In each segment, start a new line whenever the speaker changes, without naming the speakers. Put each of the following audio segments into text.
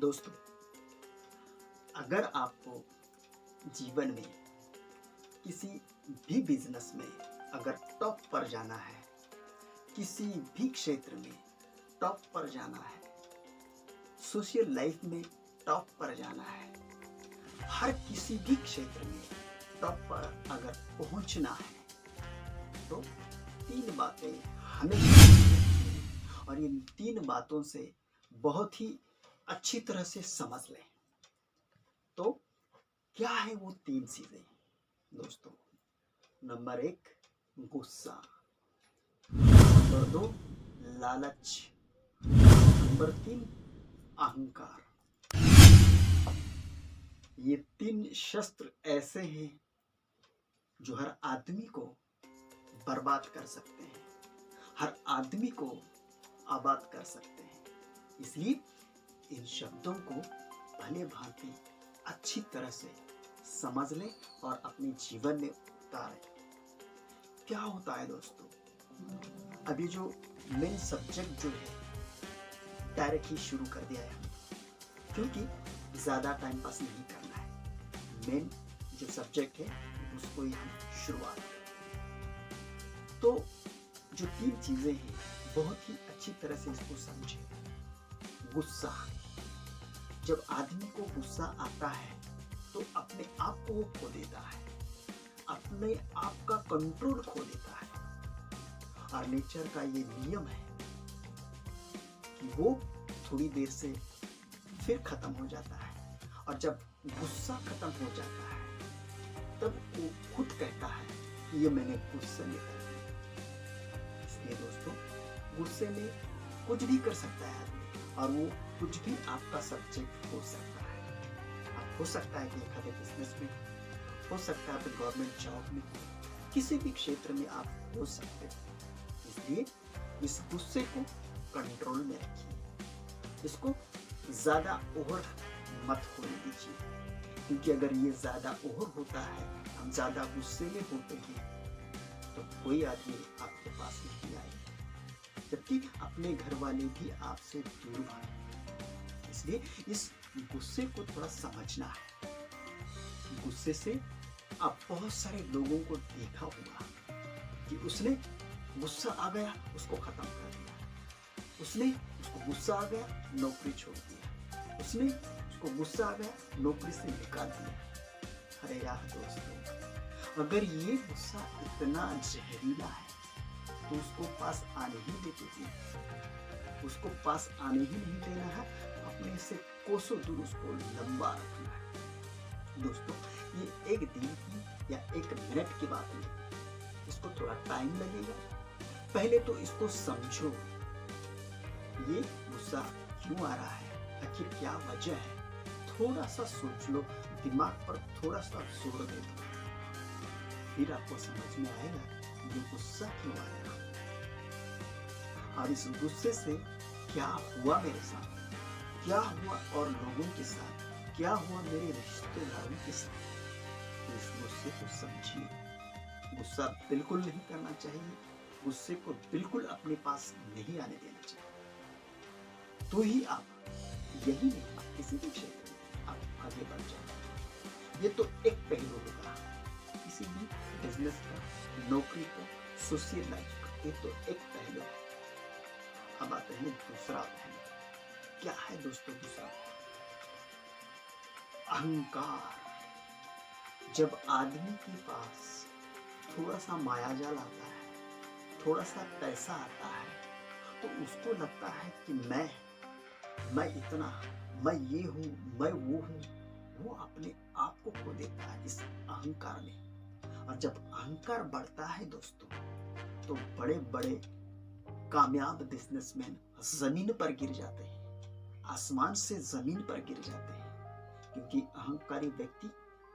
दोस्तों, अगर आपको जीवन में किसी भी बिजनेस में अगर टॉप पर जाना है, किसी भी क्षेत्र में टॉप पर जाना है, सोशल लाइफ में टॉप पर जाना है, हर किसी भी क्षेत्र में टॉप पर अगर पहुंचना है तो तीन बातें हमें और इन तीन बातों से बहुत ही अच्छी तरह से समझ लें। तो क्या है वो तीन चीजें दोस्तों? नंबर 1 गुस्सा, नंबर 2 लालच, नंबर 3 अहंकार। ये तीन शस्त्र ऐसे हैं जो हर आदमी को बर्बाद कर सकते हैं, हर आदमी को आबाद कर सकते हैं। इसलिए इन शब्दों को भले भांति अच्छी तरह से समझ लें और अपने जीवन में उतारें। क्या होता है दोस्तों, अभी जो मेन सब्जेक्ट जो है डायरेक्ट ही शुरू कर दिया है, क्योंकि ज़्यादा टाइम पास नहीं करना है। मेन जो सब्जेक्ट है उसको ही हम शुरुआत करें। तो जो तीन चीज़ें हैं बहुत ही अच्छी तरह से इसको समझें। गुस्सा, जब आदमी को गुस्सा आता है तो अपने आप को वो खो देता है, अपने आप का कंट्रोल खो देता है। और नेचर का ये नियम है कि वो थोड़ी देर से फिर खत्म हो जाता है, और जब गुस्सा खत्म हो जाता है तब वो खुद कहता है कि ये मैंने गुस्से में कर दिया। इसलिए दोस्तों, गुस्से में कुछ भी कर सकता है आदमी, और वो कुछ भी आपका सब्जेक्ट हो सकता है। आप हो सकता है कि एक आधे बिजनेस में, हो सकता है गवर्नमेंट जॉब में, किसी भी क्षेत्र में आप हो सकते हो। इसलिए इस गुस्से को कंट्रोल में रखिए, इसको ज्यादा ओवर मत होने दीजिए, क्योंकि अगर ये ज्यादा ओवर होता है, हम ज्यादा गुस्से में होते हैं, तो कोई आदमी आपके पास नहीं आएगा, जबकि अपने घर वाले भी आपसे दूर भागेंगे। इसलिए इस गुस्से को थोड़ा समझना है। गुस्से से आप बहुत सारे लोगों को देखा होगा कि उसने गुस्सा आ गया, उसको खत्म कर दिया, उसको गुस्सा आ गया, नौकरी छोड़ दिया, उसको गुस्सा आ गया, नौकरी से निकाल दिया। अरे यार दोस्तों, अगर ये गुस्सा इतना जहरीला है तो उसको पास आने ही देते थे, उसको पास आने ही नहीं देना है, अपने से कोसों दूर उसको लंबा रखना है। दोस्तों, ये एक दिन की या एक मिनट की बात नहीं, इसको थोड़ा टाइम लगेगा। पहले तो इसको समझो, ये गुस्सा क्यों आ रहा है, आखिर क्या वजह है, थोड़ा सा सोच लो, दिमाग पर थोड़ा सा जोर दे दो, फिर आपको समझ में आएगा ये गुस्सा क्यों आ रहा है, और इस गुस्से से क्या हुआ मेरे साथ, क्या हुआ और लोगों के साथ, क्या हुआ मेरे रिश्तेदारों के साथ। तो इस गुस्से को समझिए। गुस्सा बिल्कुल नहीं करना चाहिए, गुस्से को बिल्कुल अपने पास नहीं आने देना चाहिए। तो ही आप, यही नहीं, आप किसी भी क्षेत्र में आप आगे बढ़ जाएंगे। ये तो एक पहलू होगा किसी भी बिजनेस का, नौकरी का, सोशल लाइफ का, ये तो एक पहलू है। अब आते हैं दूसरा पहलू। क्या है दोस्तों दूसरा? अहंकार। जब आदमी के पास थोड़ा सा मायाजाल आता है, थोड़ा सा पैसा आता है, तो उसको लगता है कि मैं इतना, मैं ये हूँ, मैं वो हूँ। वो अपने आप को खो देता है इस अहंकार में। और जब अहंकार बढ़ता है दोस्तों, तो बड़े बड़े कामयाब बिजनेसमैन जमीन पर गिर जाते हैं, आसमान से जमीन पर गिर जाते हैं, क्योंकि अहंकारी व्यक्ति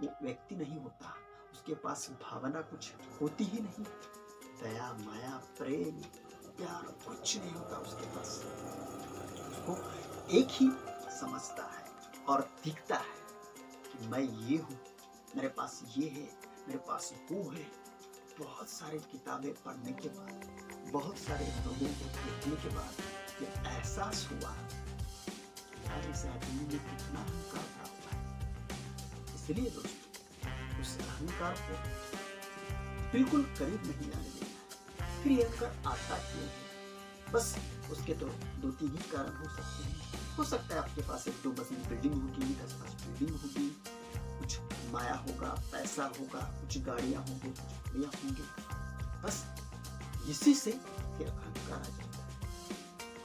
वो व्यक्ति नहीं होता, उसके पास भावना कुछ होती ही नहीं, दया, माया, प्रेम, प्यार कुछ नहीं होता उसके पास। उसको एक ही समझता है और दिखता है कि मैं ये हूँ, मेरे पास ये है, मेरे पास वो है। बहुत सारी किताबें पढ़ने के बाद, बहुत सारे लोगों को देखने के बाद ये एहसास हुआ यार इस आदमी में कितना अहंकार भरा हुआ है। इसलिए दोस्तों उस अहंकार को बिल्कुल करीब नहीं आने देना है। फिर ये अहंकार आता क्यों है? बस उसके तो 2-3 ही कारण हो सकते हैं। हो सकता है आपके पास 1-2 मंजिल बिल्डिंग होगी, 10-5 बिल्डिंग होगी, कुछ माया होगा, पैसा होगा, कुछ गाड़ियां होंगी, कुछ घोड़ियां होंगी। बस इसी से फिर अहंकार आ जाता है।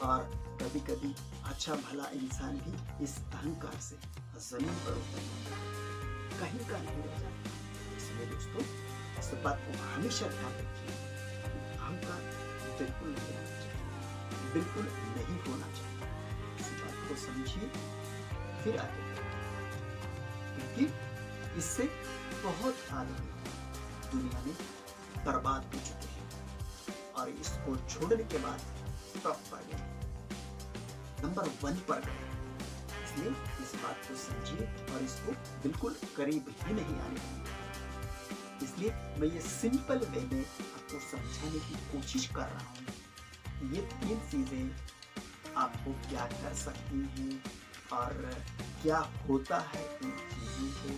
और कभी कभी अच्छा भला इंसान भी इस अहंकार से जमीन पर उतर जाता है, कहीं का नहीं रह जाता। इसलिए दोस्तों इस बात को हमेशा ध्यान रखिए, अहंकार बिल्कुल नहीं आना चाहिए, बिल्कुल नहीं होना चाहिए। इस बात को समझिए फिर आगे, क्योंकि इससे बहुत आदमी दुनिया में बर्बाद हो चुके हैं और इसको छोड़ने के बाद टॉप पर गए, नंबर 1 पर गए। इसलिए इस बात को समझिए और इसको बिल्कुल करीब ही नहीं आने देंगे। इसलिए मैं ये सिंपल वे में आपको समझाने की कोशिश कर रहा हूँ। ये 3 चीजें आपको क्या कर सकती हैं और क्या होता है इन चीजों को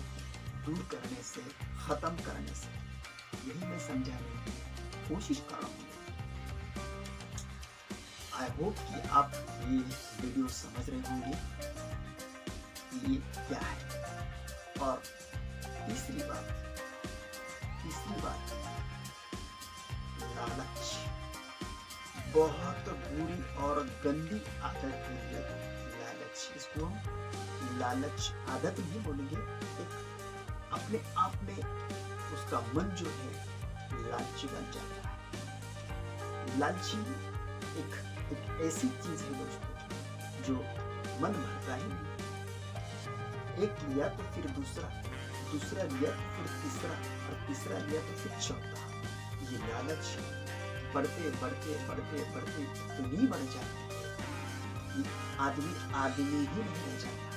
दूर करने से, खत्म करने से, यही मैं समझाने की कोशिश कर रहा हूँ। आई होप कि आप ये वीडियो समझ रहे होंगे कि ये क्या है। और तीसरी बात लालच बहुत बुरी और गंदी आदत है। लालच, इसको हम लालच आदत नहीं बोलेंगे, एक अपने आप में उसका मन जो है लालची बन जाता है। लालची एक ऐसी चीज है दोस्तों जो मन भरता ही नहीं। एक लिया तो फिर दूसरा लिया तो फिर तीसरा, और तीसरा लिया तो फिर चौथा। ये लालच बढ़ते इतनी बढ़ जाती है कि आदमी ही नहीं रह जाता,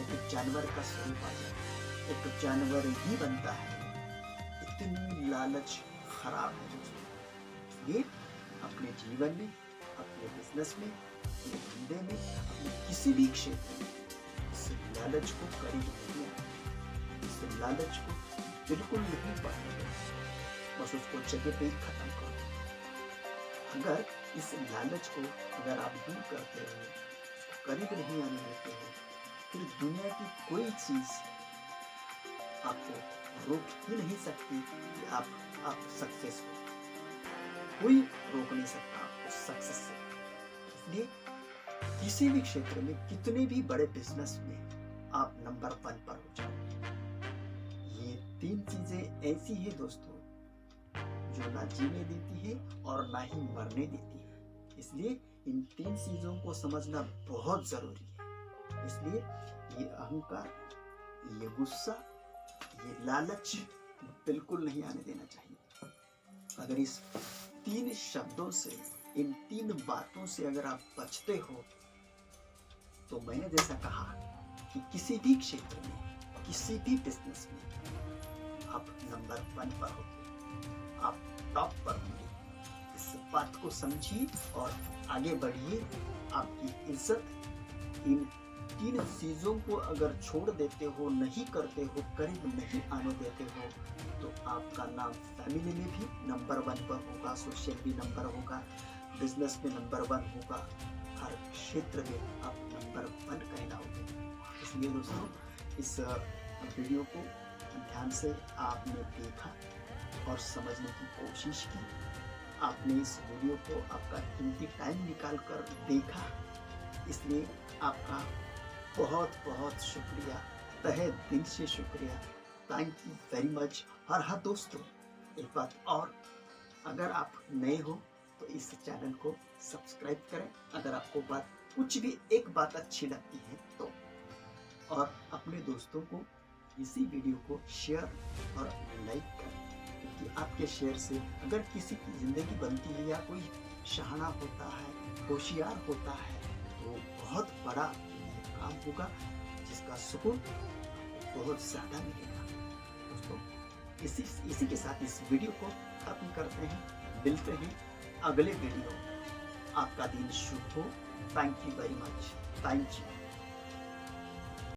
एक जानवर का स्वरूप आ जाता है, एक जानवर ही बनता है। इतनी लालच खराब है दोस्तों। ये अपने जीवन में, अपने बिजनेस में, अपने धंधे में, अपने किसी भी क्षेत्र में इस लालच को करीब नहीं आना, इस लालच को बिल्कुल नहीं बढ़ने देना, बस उसको जगह पे ही खत्म करो। अगर इस लालच को अगर आप दूर करते हो, करीब नहीं आने देते हो, फिर दुनिया की कोई चीज आपको रोक ही नहीं सकती कि आप सक्सेस हो। कोई रोक नहीं सकता आपको सक्सेस से। इसलिए किसी भी क्षेत्र में, कितने भी बड़े बिजनेस में आप नंबर 1 पर हो जाओ। ये 3 चीजें ऐसी है दोस्तों जो ना जीने देती है और ना ही मरने देती है। इसलिए इन 3 चीजों को समझना बहुत जरूरी है। इसलिए ये अहंकार, ये गुस्सा, ये लालच बिल्कुल नहीं आने देना चाहिए। अगर इस 3 शब्दों से, इन 3 बातों से अगर आप बचते हो तो मैंने जैसा कहा कि किसी भी क्षेत्र में, किसी भी बिजनेस में आप नंबर 1 पर होंगे, आप टॉप पर होंगे। इस बात को समझिए और आगे बढ़िए। आपकी इज्जत इन 3 चीजों को अगर छोड़ देते हो, नहीं करते हो, करीब नहीं आने देते हो, तो आपका नाम फैमिली में भी नंबर 1 पर होगा, सोशल भी नंबर होगा, बिजनेस में नंबर 1 होगा, हर क्षेत्र में आप नंबर 1 कहलाओगे। इसलिए दोस्तों इस वीडियो को ध्यान से आपने देखा और समझने की कोशिश की। आपने इस वीडियो को आपका कीमती टाइम निकाल कर देखा, इसलिए आपका बहुत बहुत शुक्रिया, तहे दिल से शुक्रिया। Thank you very much. और हाँ दोस्तों, एक बात और, अगर आप नए हो तो इस चैनल को सब्सक्राइब करें। अगर आपको कुछ भी एक बात अच्छी लगती है तो, और अपने दोस्तों को इसी वीडियो को शेयर और लाइक करें, क्योंकि आपके शेयर से अगर किसी की जिंदगी बनती है या कोई शहाना होता है, होशियार होता है, तो बहुत बड़ा काम होगा, जिसका सुकून बहुत ज्यादा मिलेगा। दोस्तों इसी के साथ इस वीडियो को खत्म करते हैं। मिलते हैं अगले वीडियो। आपका दिन शुभ हो। Thank you very much. Thank you.